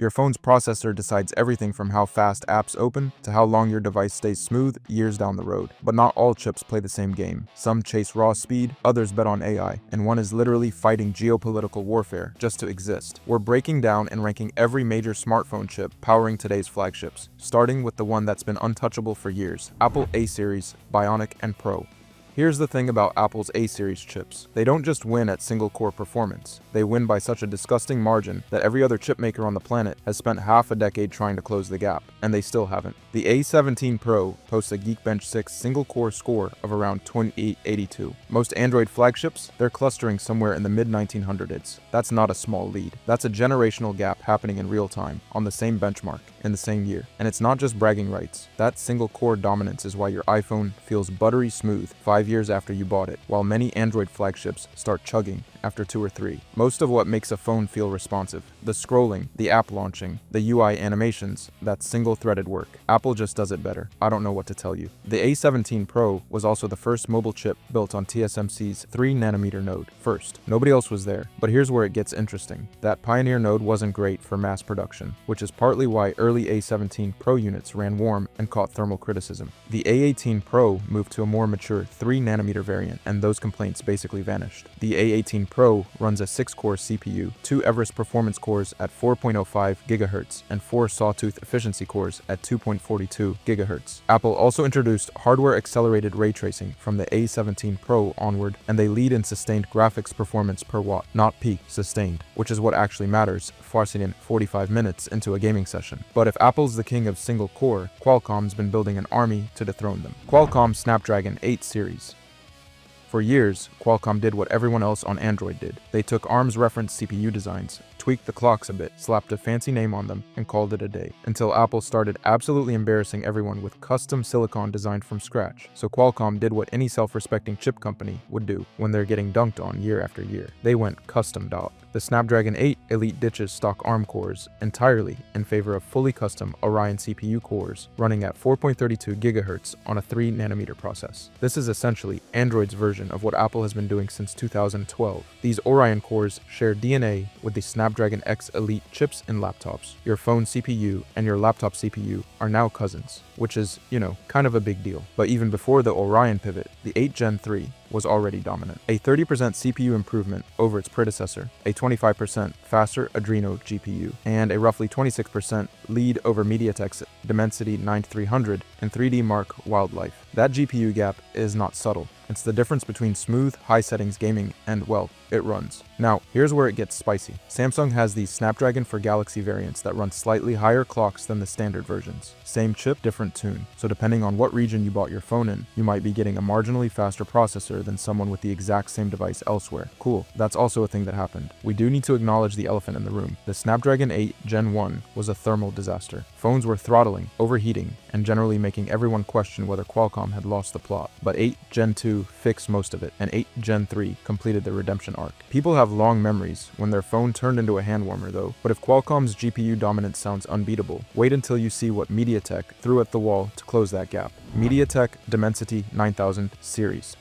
Your phone's processor decides everything from how fast apps open to how long your device stays smooth years down the road. But not all chips play the same game. Some chase raw speed, others bet on AI, and one is literally fighting geopolitical warfare just to exist. We're breaking down and ranking every major smartphone chip powering today's flagships, starting with the one that's been untouchable for years, Apple A-Series, Bionic, and Pro. Here's the thing about Apple's A-Series chips. They don't just win at single-core performance. They win by such a disgusting margin that every other chipmaker on the planet has spent half a decade trying to close the gap, and they still haven't. The A17 Pro posts a Geekbench 6 single-core score of around 2882. Most Android flagships, they're clustering somewhere in the mid-1900s. That's not a small lead. That's a generational gap happening in real time, on the same benchmark, in the same year. And it's not just bragging rights. That single-core dominance is why your iPhone feels buttery smooth 5 years after you bought it, while many Android flagships start chugging after 2 or 3. Most of what makes a phone feel responsive, the scrolling, the app launching, the UI animations, that single-threaded work. Apple just does it better. I don't know what to tell you. The A17 Pro was also the first mobile chip built on TSMC's 3nm node. First, nobody else was there, but here's where it gets interesting. That Pioneer node wasn't great for mass production, which is partly why early A17 Pro units ran warm and caught thermal criticism. The A18 Pro moved to a more mature 3nm variant, and those complaints basically vanished. The A18 Pro runs a 6-core CPU, 2 Everest performance cores at 4.05 GHz, and 4 Sawtooth efficiency cores at 2.42 GHz. Apple also introduced hardware-accelerated ray tracing from the A17 Pro onward, and they lead in sustained graphics performance per watt, not peak, sustained, which is what actually matters, forcing in 45 minutes into a gaming session. But if Apple's the king of single-core, Qualcomm's been building an army to dethrone them. Qualcomm Snapdragon 8 series. For years, Qualcomm did what everyone else on Android did. They took ARM's reference CPU designs, tweaked the clocks a bit, slapped a fancy name on them, and called it a day. Until Apple started absolutely embarrassing everyone with custom silicon designed from scratch. So Qualcomm did what any self-respecting chip company would do when they're getting dunked on year after year. They went custom dot. The Snapdragon 8 Elite ditches stock ARM cores entirely in favor of fully custom Orion CPU cores running at 4.32 GHz on a 3nm process. This is essentially Android's version of what Apple has been doing since 2012. These Orion cores share DNA with the Snapdragon X Elite chips in laptops. Your phone CPU and your laptop CPU are now cousins, which is, kind of a big deal. But even before the Orion pivot, the 8 Gen 3 was already dominant. A 30% CPU improvement over its predecessor, a 25% faster Adreno GPU, and a roughly 26% lead over MediaTek's Dimensity 9300 and 3D Mark Wildlife. That GPU gap is not subtle. It's the difference between smooth, high-settings gaming and, well, it runs. Now, here's where it gets spicy. Samsung has these Snapdragon for Galaxy variants that run slightly higher clocks than the standard versions. Same chip, different tune. So depending on what region you bought your phone in, you might be getting a marginally faster processor than someone with the exact same device elsewhere. Cool, that's also a thing that happened. We do need to acknowledge the elephant in the room. The Snapdragon 8 Gen 1 was a thermal disaster. Phones were throttling, overheating, and generally making everyone question whether Qualcomm had lost the plot. But 8 Gen 2 fixed most of it, and 8 Gen 3 completed the redemption arc. People have long memories when their phone turned into a hand warmer though, but if Qualcomm's GPU dominance sounds unbeatable, wait until you see what MediaTek threw at the wall to close that gap. MediaTek Dimensity 9000 series.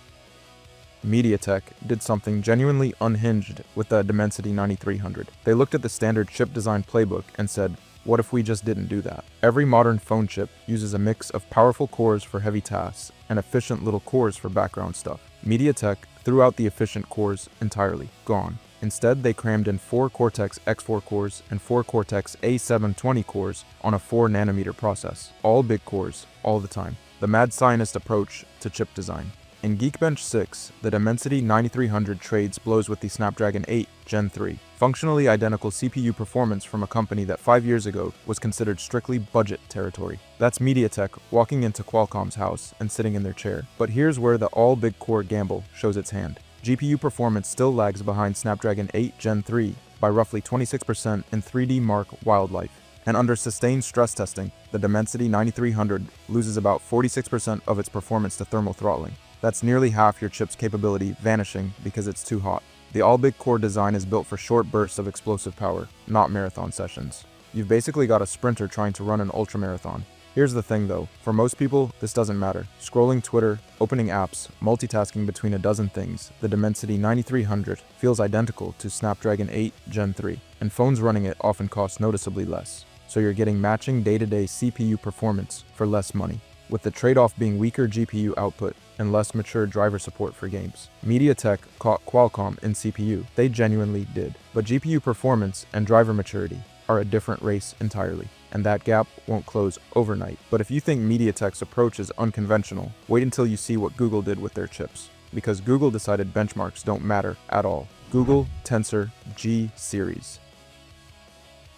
MediaTek did something genuinely unhinged with the Dimensity 9300. They looked at the standard chip design playbook and said, what if we just didn't do that? Every modern phone chip uses a mix of powerful cores for heavy tasks and efficient little cores for background stuff. MediaTek threw out the efficient cores entirely, gone. Instead, they crammed in 4 Cortex X4 cores and 4 Cortex A720 cores on a 4nm process. All big cores, all the time. The mad scientist approach to chip design. In Geekbench 6, the Dimensity 9300 trades blows with the Snapdragon 8 Gen 3. Functionally identical CPU performance from a company that 5 years ago was considered strictly budget territory. That's MediaTek walking into Qualcomm's house and sitting in their chair. But here's where the all-big core gamble shows its hand. GPU performance still lags behind Snapdragon 8 Gen 3 by roughly 26% in 3D Mark Wildlife. And under sustained stress testing, the Dimensity 9300 loses about 46% of its performance to thermal throttling. That's nearly half your chip's capability vanishing because it's too hot. The all-big core design is built for short bursts of explosive power, not marathon sessions. You've basically got a sprinter trying to run an ultramarathon. Here's the thing though, for most people, this doesn't matter. Scrolling Twitter, opening apps, multitasking between a dozen things, the Dimensity 9300 feels identical to Snapdragon 8 Gen 3, and phones running it often cost noticeably less. So you're getting matching day-to-day CPU performance for less money, with the trade-off being weaker GPU output and less mature driver support for games. MediaTek caught Qualcomm in CPU. They genuinely did. But GPU performance and driver maturity are a different race entirely, and that gap won't close overnight. But if you think MediaTek's approach is unconventional, wait until you see what Google did with their chips. Because Google decided benchmarks don't matter at all. Google Tensor G series.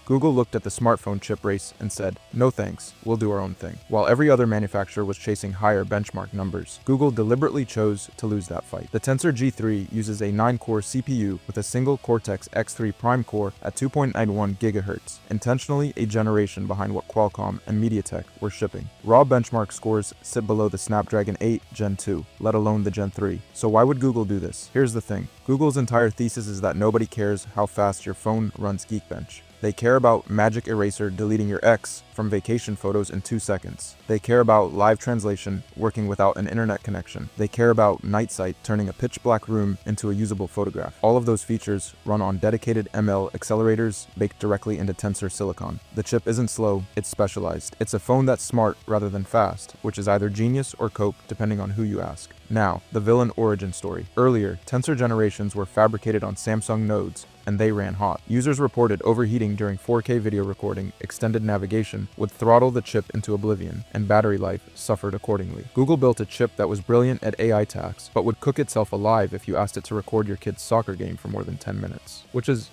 Google looked at the smartphone chip race and said, "No thanks, we'll do our own thing." While every other manufacturer was chasing higher benchmark numbers, Google deliberately chose to lose that fight. The Tensor G3 uses a 9-core CPU with a single Cortex X3 Prime core at 2.91 GHz, intentionally a generation behind what Qualcomm and MediaTek were shipping. Raw benchmark scores sit below the Snapdragon 8 Gen 2, let alone the Gen 3. So why would Google do this? Here's the thing. Google's entire thesis is that nobody cares how fast your phone runs Geekbench. They care about Magic Eraser deleting your ex from vacation photos in 2 seconds. They care about live translation working without an internet connection. They care about Night Sight turning a pitch black room into a usable photograph. All of those features run on dedicated ML accelerators baked directly into Tensor Silicon. The chip isn't slow, it's specialized. It's a phone that's smart rather than fast, which is either genius or cope depending on who you ask. Now, the villain origin story. Earlier, Tensor generations were fabricated on Samsung nodes, and they ran hot. Users reported overheating during 4K video recording, extended navigation would throttle the chip into oblivion, and battery life suffered accordingly. Google built a chip that was brilliant at AI tasks, but would cook itself alive if you asked it to record your kid's soccer game for more than 10 minutes. Which is,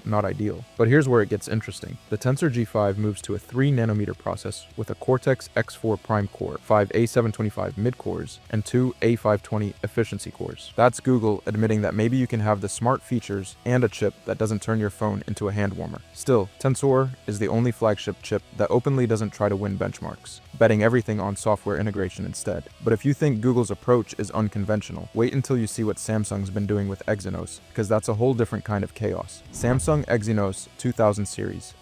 not ideal. But here's where it gets interesting. The Tensor G5 moves to a 3nm process with a Cortex X4 Prime core, 5 A725 mid-cores, and 2 A520 efficiency cores. That's Google admitting that maybe you can have the smart features and a chip that doesn't turn your phone into a hand warmer. Still, Tensor is the only flagship chip that openly doesn't try to win benchmarks, betting everything on software integration instead. But if you think Google's approach is unconventional, wait until you see what Samsung's been doing with Exynos, because that's a whole different kind of chaos. Samsung Exynos 2000 series.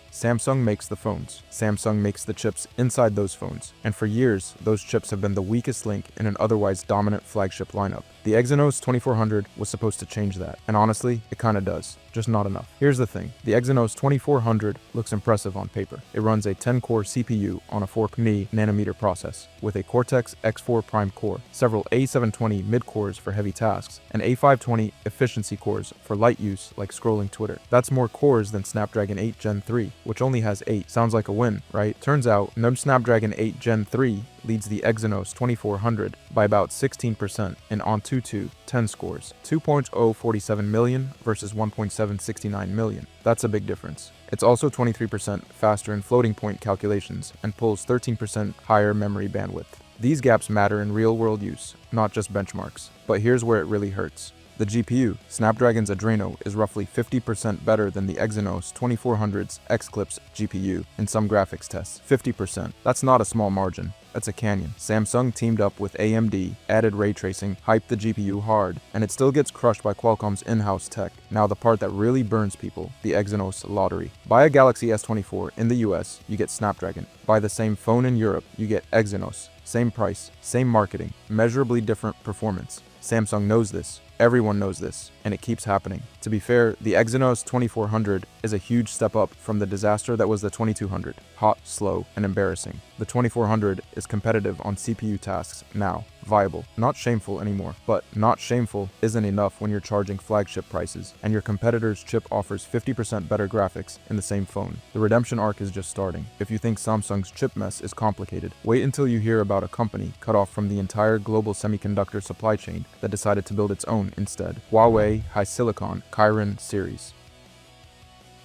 Samsung makes the phones. Samsung makes the chips inside those phones. And for years, those chips have been the weakest link in an otherwise dominant flagship lineup. The Exynos 2400 was supposed to change that. And honestly, it kinda does. Just not enough. Here's the thing. The Exynos 2400 looks impressive on paper. It runs a 10-core CPU on a 4nm process, with a Cortex X4 Prime core, several A720 mid-cores for heavy tasks, and A520 efficiency cores for light use like scrolling Twitter. That's more cores than Snapdragon 8 Gen 3, which only has 8. Sounds like a win, right? Turns out, no Snapdragon 8 Gen 3 leads the Exynos 2400 by about 16% in AnTuTu 10 scores, 2.047 million versus 1.769 million. That's a big difference. It's also 23% faster in floating point calculations and pulls 13% higher memory bandwidth. These gaps matter in real-world use, not just benchmarks. But here's where it really hurts. The GPU, Snapdragon's Adreno, is roughly 50% better than the Exynos 2400's Xclipse GPU in some graphics tests. 50%. That's not a small margin. That's a canyon. Samsung teamed up with AMD, added ray tracing, hyped the GPU hard, and it still gets crushed by Qualcomm's in-house tech. Now the part that really burns people, the Exynos lottery. Buy a Galaxy S24 in the US, you get Snapdragon. Buy the same phone in Europe, you get Exynos. Same price, same marketing, measurably different performance. Samsung knows this. Everyone knows this, and it keeps happening. To be fair, the Exynos 2400 is a huge step up from the disaster that was the 2200. Hot, slow, and embarrassing. The 2400 is competitive on CPU tasks now. Viable. Not shameful anymore. But not shameful isn't enough when you're charging flagship prices, and your competitor's chip offers 50% better graphics in the same phone. The redemption arc is just starting. If you think Samsung's chip mess is complicated, wait until you hear about a company cut off from the entire global semiconductor supply chain that decided to build its own instead. Huawei HiSilicon Kirin series.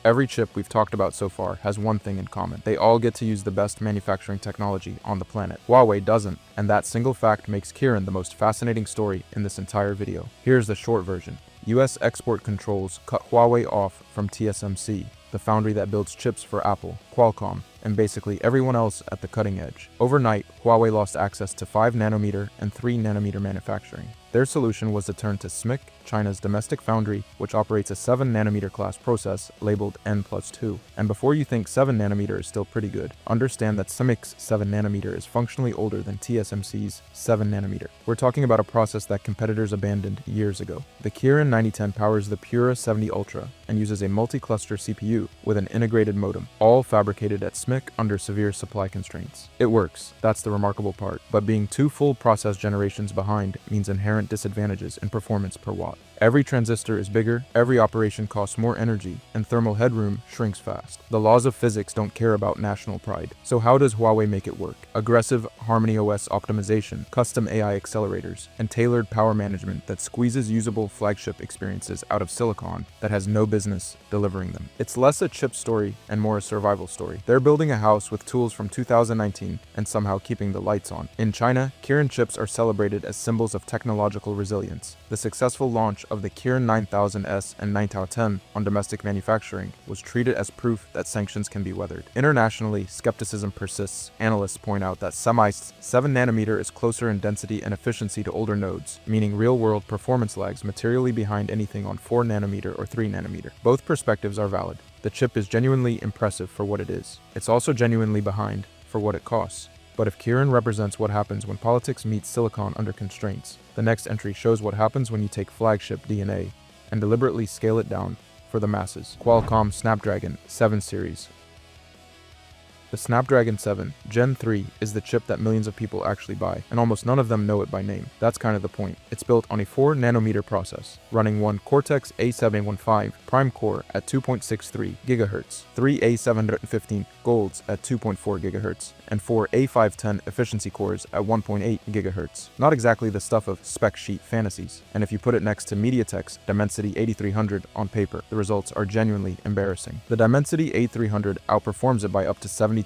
Every chip we've talked about so far has one thing in common. They all get to use the best manufacturing technology on the planet. Huawei doesn't, and that single fact makes Kirin the most fascinating story in this entire video. Here's the short version. US export controls cut Huawei off from TSMC, the foundry that builds chips for Apple, Qualcomm, and basically everyone else at the cutting edge. Overnight, Huawei lost access to 5nm and 3nm manufacturing. Their solution was to turn to SMIC, China's domestic foundry, which operates a 7nm class process labeled N+2. And before you think 7nm is still pretty good, understand that SMIC's 7nm is functionally older than TSMC's 7nm. We're talking about a process that competitors abandoned years ago. The Kirin 9010 powers the Pura 70 Ultra and uses a multi-cluster CPU with an integrated modem, all fabricated at SMIC under severe supply constraints. It works, that's the remarkable part, but being 2 full process generations behind means inherent disadvantages in performance per watt. Every transistor is bigger, every operation costs more energy, and thermal headroom shrinks fast. The laws of physics don't care about national pride. So how does Huawei make it work? Aggressive Harmony OS optimization, custom AI accelerators, and tailored power management that squeezes usable flagship experiences out of silicon that has no business delivering them. It's less a chip story and more a survival story. They're building a house with tools from 2019 and somehow keeping the lights on. In China, Kirin chips are celebrated as symbols of technological resilience. The successful launch of the Kirin 9000S and 9010 on domestic manufacturing was treated as proof that sanctions can be weathered. Internationally, skepticism persists. Analysts point out that SMIC's 7nm is closer in density and efficiency to older nodes, meaning real-world performance lags materially behind anything on 4nm or 3nm. Both perspectives are valid. The chip is genuinely impressive for what it is. It's also genuinely behind for what it costs. But if Kirin represents what happens when politics meets silicon under constraints, the next entry shows what happens when you take flagship DNA and deliberately scale it down for the masses. Qualcomm Snapdragon 7 series. The Snapdragon 7 Gen 3 is the chip that millions of people actually buy, and almost none of them know it by name. That's kind of the point. It's built on a 4nm process, running one Cortex A715 Prime core at 2.63 GHz, 3 A715 Golds at 2.4 GHz, and 4 A510 efficiency cores at 1.8 GHz. Not exactly the stuff of spec sheet fantasies, and if you put it next to MediaTek's Dimensity 8300 on paper, the results are genuinely embarrassing. The Dimensity 8300 outperforms it by up to 72%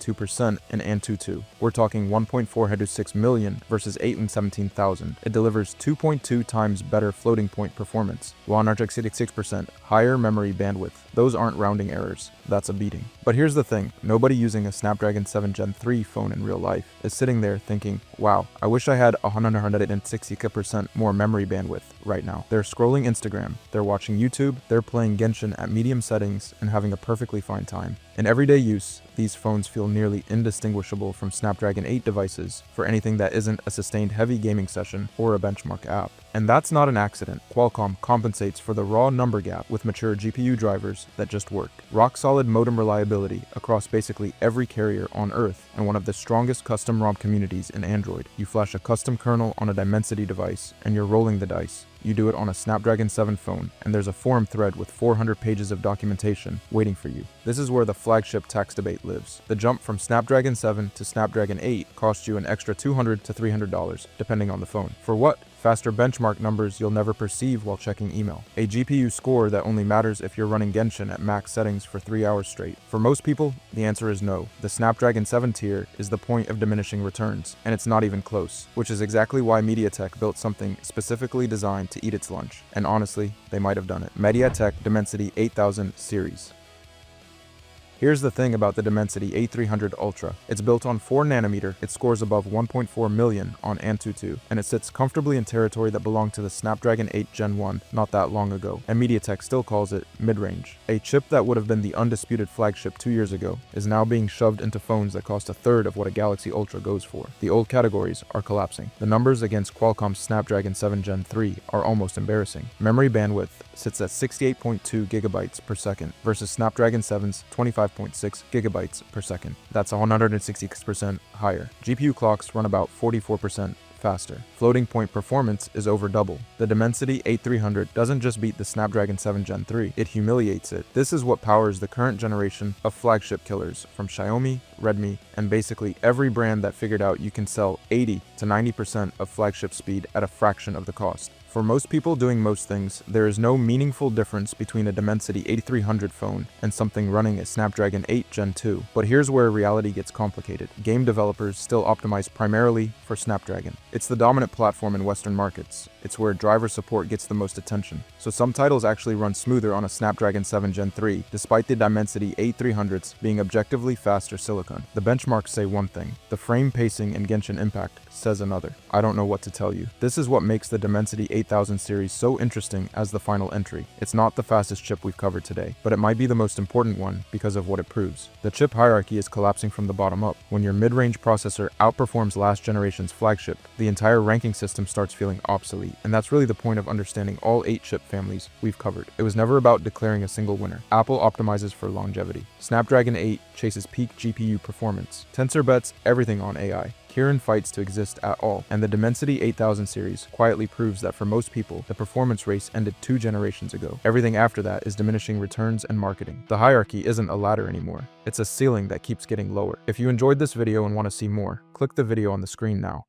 in Antutu. We're talking 1.406 million versus 817,000. It delivers 2.2 times better floating point performance, 166% higher memory bandwidth. Those aren't rounding errors, that's a beating. But here's the thing, nobody using a Snapdragon 7 Gen 3 phone in real life is sitting there thinking, wow, I wish I had 160% more memory bandwidth right now. They're scrolling Instagram, they're watching YouTube, they're playing Genshin at medium settings and having a perfectly fine time. In everyday use, these phones feel nearly indistinguishable from Snapdragon 8 devices for anything that isn't a sustained heavy gaming session or a benchmark app. And that's not an accident. Qualcomm compensates for the raw number gap with mature GPU drivers that just work. Rock-solid modem reliability across basically every carrier on Earth, and one of the strongest custom ROM communities in Android. You flash a custom kernel on a Dimensity device, and you're rolling the dice. You do it on a Snapdragon 7 phone, and there's a forum thread with 400 pages of documentation waiting for you. This is where the flagship tax debate lives. The jump from Snapdragon 7 to Snapdragon 8 costs you an extra $200 to $300, depending on the phone. For what? Faster benchmark numbers you'll never perceive while checking email. A GPU score that only matters if you're running Genshin at max settings for 3 hours straight. For most people, the answer is no. The Snapdragon 7 tier is the point of diminishing returns, and it's not even close, which is exactly why MediaTek built something specifically designed to eat its lunch. And honestly, they might have done it. MediaTek Dimensity 8000 series. Here's the thing about the Dimensity A300 Ultra. It's built on 4nm, it scores above 1.4 million on Antutu, and it sits comfortably in territory that belonged to the Snapdragon 8 Gen 1 not that long ago, and MediaTek still calls it mid-range. A chip that would have been the undisputed flagship 2 years ago is now being shoved into phones that cost a third of what a Galaxy Ultra goes for. The old categories are collapsing. The numbers against Qualcomm's Snapdragon 7 Gen 3 are almost embarrassing. Memory bandwidth sits at 68.2 gigabytes per second versus Snapdragon 7's 25.6 gigabytes per second. That's 160% higher. GPU clocks run about 44% faster. Floating point performance is over double. The Dimensity 8300 doesn't just beat the Snapdragon 7 Gen 3, it humiliates it. This is what powers the current generation of flagship killers from Xiaomi, Redmi, and basically every brand that figured out you can sell 80 to 90% of flagship speed at a fraction of the cost. For most people doing most things, there is no meaningful difference between a Dimensity 8300 phone and something running a Snapdragon 8 Gen 2. But here's where reality gets complicated. Game developers still optimize primarily for Snapdragon. It's the dominant platform in Western markets. It's where driver support gets the most attention. So some titles actually run smoother on a Snapdragon 7 Gen 3, despite the Dimensity 8300s being objectively faster silicon. The benchmarks say one thing. The frame pacing in Genshin Impact says another. I don't know what to tell you. This is what makes the Dimensity 8000 series so interesting as the final entry. It's not the fastest chip we've covered today, but it might be the most important one because of what it proves. The chip hierarchy is collapsing from the bottom up. When your mid-range processor outperforms last generation's flagship, the entire ranking system starts feeling obsolete, and that's really the point of understanding all 8 chip families we've covered. It was never about declaring a single winner. Apple optimizes for longevity. Snapdragon 8 chases peak GPU performance. Tensor bets everything on AI. Kirin fights to exist at all, and the Dimensity 8000 series quietly proves that for most people, the performance race ended 2 generations ago. Everything after that is diminishing returns and marketing. The hierarchy isn't a ladder anymore. It's a ceiling that keeps getting lower. If you enjoyed this video and want to see more, click the video on the screen now.